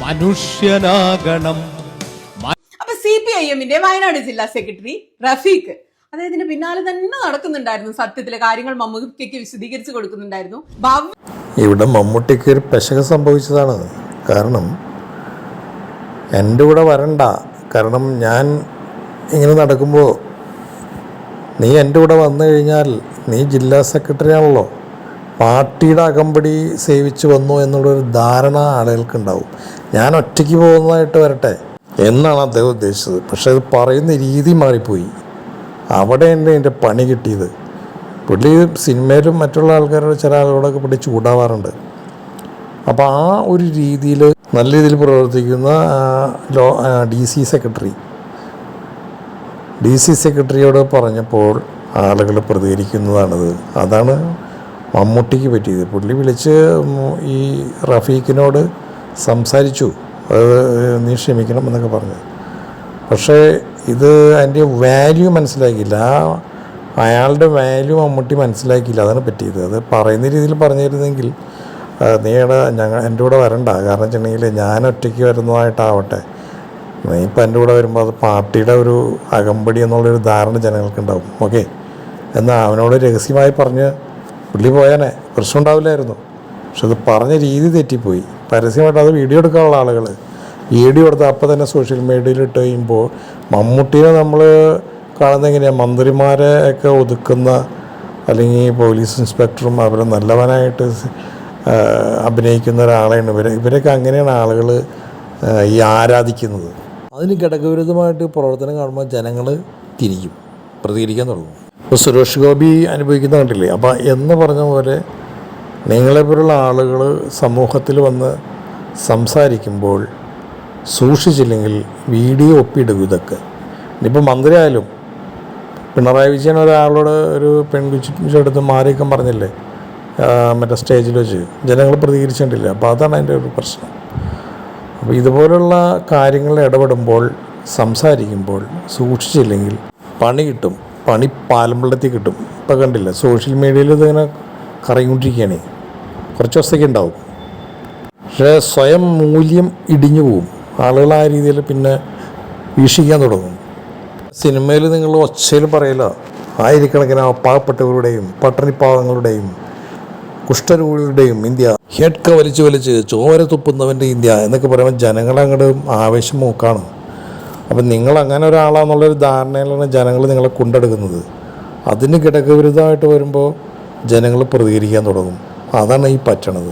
മനുഷ്യനാകണം. അപ്പൊ CPIM-ന്റെ വയനാട് ജില്ലാ സെക്രട്ടറി റഫീഖ് അദ്ദേഹത്തിന്റെ പിന്നാലെ തന്നെ നടക്കുന്നുണ്ടായിരുന്നു. സത്യത്തിലെ കാര്യങ്ങൾ മമ്മൂട്ടിക്ക് വിശദീകരിച്ചു കൊടുക്കുന്നുണ്ടായിരുന്നു. ഇവിടെ മമ്മൂട്ടിക്ക് ഒരു പെശക സംഭവിച്ചതാണ്. കാരണം എൻ്റെ കൂടെ വരണ്ട, കാരണം ഞാൻ ഇങ്ങനെ നടക്കുമ്പോൾ നീ എൻ്റെ കൂടെ വന്നു കഴിഞ്ഞാൽ നീ ജില്ലാ സെക്രട്ടറി ആണല്ലോ, പാർട്ടിയുടെ അകമ്പടി സേവിച്ച് വന്നു എന്നുള്ളൊരു ധാരണ ആളുകൾക്കുണ്ടാവും. ഞാൻ ഒറ്റയ്ക്ക് പോകുന്നതായിട്ട് വരട്ടെ എന്നാണ് അദ്ദേഹം ഉദ്ദേശിച്ചത്. പക്ഷേ അത് പറയുന്ന രീതി മാറിപ്പോയി. അവിടെയാണ് എൻ്റെ പണി കിട്ടിയത്. പുള്ളി സിനിമയിലും മറ്റുള്ള ആൾക്കാരോട് ചില ആളുകളൊക്കെ പുള്ളി ചൂടാവാറുണ്ട്. അപ്പോൾ ആ ഒരു രീതിയിൽ നല്ല രീതിയിൽ പ്രവർത്തിക്കുന്ന ഡി സി സെക്രട്ടറിയോട് പറഞ്ഞപ്പോൾ ആളുകൾ പ്രതികരിക്കുന്നതാണിത്. അതാണ് മമ്മൂട്ടിക്ക് പറ്റിയത്. പുള്ളി വിളിച്ച് ഈ റഫീഖിനോട് സംസാരിച്ചു, അത് നീ ക്ഷമിക്കണം എന്നൊക്കെ പറഞ്ഞു. പക്ഷേ ഇത് അതിൻ്റെ വാല്യൂ മനസ്സിലാക്കിയില്ല. അയാളുടെ വാല്യൂ മമ്മൂട്ടി മനസ്സിലാക്കിയില്ല. അതാണ് പറ്റിയത്. അത് പറയുന്ന രീതിയിൽ പറഞ്ഞിരുന്നെങ്കിൽ നീയുടെ എൻ്റെ കൂടെ വരണ്ട, കാരണം വെച്ചിട്ടുണ്ടെങ്കിൽ ഞാൻ ഒറ്റയ്ക്ക് വരുന്നതായിട്ടാവട്ടെ, നീ ഇപ്പം എൻ്റെ കൂടെ വരുമ്പോൾ അത് പാർട്ടിയുടെ ഒരു അകമ്പടി എന്നുള്ളൊരു ധാരണ ജനങ്ങൾക്കുണ്ടാവും. ഓക്കെ എന്നാൽ അവനോട് രഹസ്യമായി പറഞ്ഞ് പുള്ളി പോയാനെ പ്രശ്നം ഉണ്ടാവില്ലായിരുന്നു. പക്ഷെ അത് പറഞ്ഞ രീതി തെറ്റിപ്പോയി. പരസ്യമായിട്ട് അത് വീഡിയോ എടുക്കാനുള്ള ആളുകൾ വീഡിയോ എടുത്ത് അപ്പം തന്നെ സോഷ്യൽ മീഡിയയിൽ ഇട്ട് കഴിയുമ്പോൾ മമ്മൂട്ടിയെ നമ്മൾ കാണുന്നത് എങ്ങനെയാണ്, മന്ത്രിമാരെ ഒക്കെ ഒതുക്കുന്ന അല്ലെങ്കിൽ പോലീസ് ഇൻസ്പെക്ടറും അവരെ നല്ലവനായിട്ട് അഭിനയിക്കുന്ന ഒരാളെയാണ് ഇവരൊക്കെ അങ്ങനെയാണ് ആളുകൾ ഈ ആരാധിക്കുന്നത്. അതിന് ഘടകവിരുദ്ധമായിട്ട് പ്രവർത്തനം കാണുമ്പോൾ ജനങ്ങൾ പ്രതികരിക്കാൻ തുടങ്ങും. ഇപ്പോൾ സുരേഷ് ഗോപി അനുഭവിക്കുന്ന കണ്ടില്ലേ. അപ്പോൾ എന്ന് പറഞ്ഞ പോലെ നിങ്ങളെപ്പോലുള്ള ആളുകൾ സമൂഹത്തിൽ വന്ന് സംസാരിക്കുമ്പോൾ സൂക്ഷിച്ചില്ലെങ്കിൽ വീഡിയോ ഒപ്പിയിടും. ഇതൊക്കെ ഇനിയിപ്പോൾ മന്ത്രിയായാലും പിണറായി വിജയൻ ഒരാളോട് ഒരു പെൺകുച്ചിൻ്റെ അടുത്ത് മാറിയേക്കാൻ പറഞ്ഞില്ലേ മറ്റേ സ്റ്റേജിൽ വെച്ച്, ജനങ്ങൾ പ്രതികരിച്ചിട്ടില്ല. അപ്പോൾ അതാണ് അതിൻ്റെ ഒരു പ്രശ്നം. അപ്പോൾ ഇതുപോലുള്ള കാര്യങ്ങളിൽ ഇടപെടുമ്പോൾ സംസാരിക്കുമ്പോൾ സൂക്ഷിച്ചില്ലെങ്കിൽ പണി കിട്ടും, പണി പാലമ്പള്ളത്തിൽ കിട്ടും. ഇപ്പോൾ കണ്ടില്ല സോഷ്യൽ മീഡിയയിൽ ഇതിങ്ങനെ കറങ്ങിക്കൊണ്ടിരിക്കുകയാണ്. കുറച്ച് ദിവസത്തേക്ക് ഉണ്ടാവും, പക്ഷേ സ്വയം മൂല്യം ഇടിഞ്ഞു പോവും. ആളുകൾ ആ രീതിയിൽ പിന്നെ വീക്ഷിക്കാൻ തുടങ്ങും. സിനിമയിൽ നിങ്ങൾ ഒച്ചയിൽ പറയില്ല, ആയിരക്കണക്കിന് പാവപ്പെട്ടവരുടെയും പട്ടിണിപ്പാവങ്ങളുടെയും കുഷ്ഠരോഗികളുടെയും ഇന്ത്യ, ഹെഡ്ക വലിച്ച് വലിച്ച് ചോര തുപ്പുന്നവൻ്റെ ഇന്ത്യ എന്നൊക്കെ പറയുമ്പോൾ ജനങ്ങളങ്ങോട്ട് ആവേശം മൂക്കാണ്. അപ്പം നിങ്ങൾ അങ്ങനെ ഒരാളാണെന്നുള്ളൊരു ധാരണയിലാണ് ജനങ്ങൾ നിങ്ങളെ കൊണ്ടെടുക്കുന്നത്. അതിന് ഘടകവിരുദ്ധമായിട്ട് വരുമ്പോൾ ജനങ്ങൾ പ്രതികരിക്കാൻ തുടങ്ങും. അതാണ് ഈ പറ്റണത്.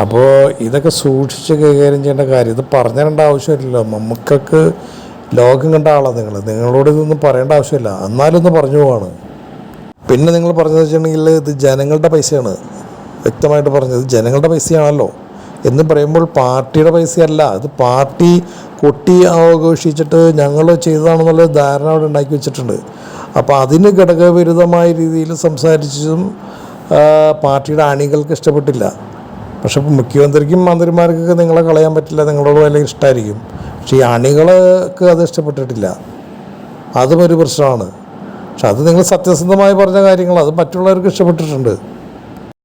അപ്പോൾ ഇതൊക്കെ സൂക്ഷിച്ച് കൈകാര്യം ചെയ്യേണ്ട കാര്യം. ഇത് പറഞ്ഞിരേണ്ട ആവശ്യമില്ലല്ലോ. നമുക്കൊക്കെ ലോകം കണ്ട ആളാണ് നിങ്ങളോട് ഇതൊന്നും പറയേണ്ട ആവശ്യമില്ല, എന്നാലൊന്ന് പറഞ്ഞു പോവാണ്. പിന്നെ നിങ്ങൾ പറഞ്ഞതെന്ന് വെച്ചിട്ടുണ്ടെങ്കിൽ ഇത് ജനങ്ങളുടെ പൈസയാണ്, വ്യക്തമായിട്ട് പറഞ്ഞത് ജനങ്ങളുടെ പൈസയാണല്ലോ എന്ന് പറയുമ്പോൾ പാർട്ടിയുടെ പൈസയല്ല. ഇത് പാർട്ടി കൊട്ടി ആഘോഷിച്ചിട്ട് ഞങ്ങൾ ചെയ്തതാണെന്നുള്ള ധാരണ അവിടെ ഉണ്ടാക്കി വെച്ചിട്ടുണ്ട്. അപ്പോൾ അതിന് ഘടകവിരുദ്ധമായ രീതിയിൽ സംസാരിച്ചതും പാർട്ടിയുടെ അണികൾക്ക് ഇഷ്ടപ്പെട്ടില്ല. പക്ഷെ മുഖ്യമന്ത്രിക്കും മന്ത്രിമാർക്കൊക്കെ നിങ്ങളെ കളയാൻ പറ്റില്ല, നിങ്ങളോട് വലിയ ഇഷ്ടമായിരിക്കും. പക്ഷേ ഈ അണികൾക്ക് അത് ഇഷ്ടപ്പെട്ടിട്ടില്ല. അതും ഒരു പ്രശ്നമാണ്. പക്ഷെ അത് നിങ്ങൾ സത്യസന്ധമായി പറഞ്ഞ കാര്യങ്ങൾ അത് മറ്റുള്ളവർക്ക് ഇഷ്ടപ്പെട്ടിട്ടുണ്ട്.